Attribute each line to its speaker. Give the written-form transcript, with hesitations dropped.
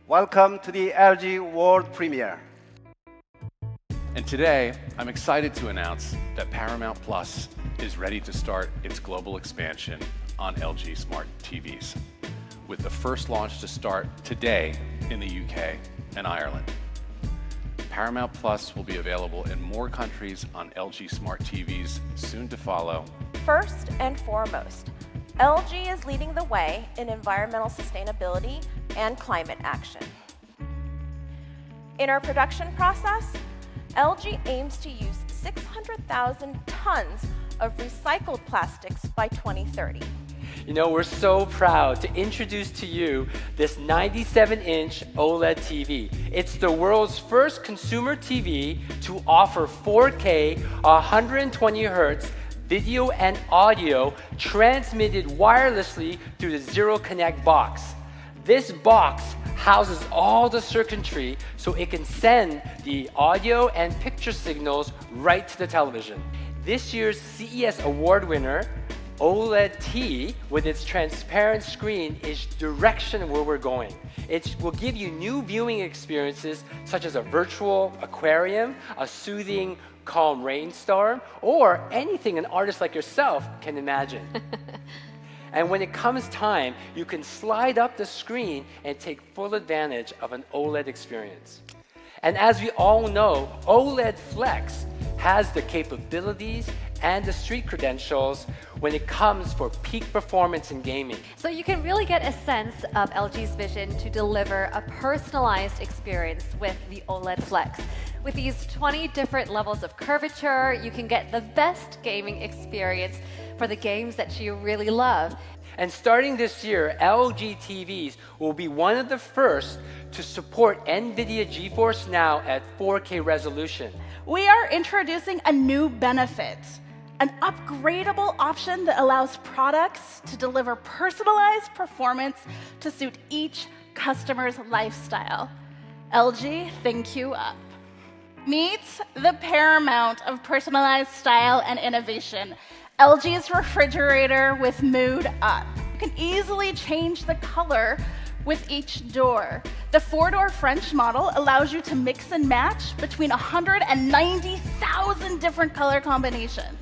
Speaker 1: Welcome to the LG World Premiere.
Speaker 2: And today, I'm excited to announce that Paramount Plus is ready to start its global expansion on LG Smart TVs, with the first launch to start today in the UK and Ireland. Paramount Plus will be available in more countries on LG Smart TVs soon to follow.
Speaker 3: First and foremost, LG is leading the way in environmental sustainability and climate action. In our production process, LG aims to use 600,000 tons of recycled plastics by 2030.
Speaker 4: You know, we're so proud to introduce to you this 97-inch OLED TV. It's the world's first consumer TV to offer 4K 120 Hz video and audio transmitted wirelessly through the Zero Connect box. This box houses all the circuitry so it can send the audio and picture signals right to the television. This year's CES award winner, OLED TV, with its transparent screen, is direction where we're going. It will give you new viewing experiences such as a virtual aquarium, a soothing, calm rainstorm, or anything an artist like yourself can imagine. And when it comes time, you can slide up the screen and take full advantage of an OLED experience. And as we all know, OLED Flex has the capabilities and the street credentials when it comes for peak performance in gaming.
Speaker 5: So you can really get a sense of LG's vision to deliver a personalized experience with the OLED Flex. With these 20 different levels of curvature, you can get the best gaming experience for the games that you really love.
Speaker 4: And starting this year, LG TVs will be one of the first to support NVIDIA GeForce Now at 4K resolution.
Speaker 6: We are introducing a new benefit, an upgradable option that allows products to deliver personalized performance to suit each customer's lifestyle. LG, think you up. Meet the paramount of personalized style and innovation, LG's refrigerator with Mood Up. You can easily change the color with each door. The 4-door French model allows you to mix and match between 190,000 different color combinations.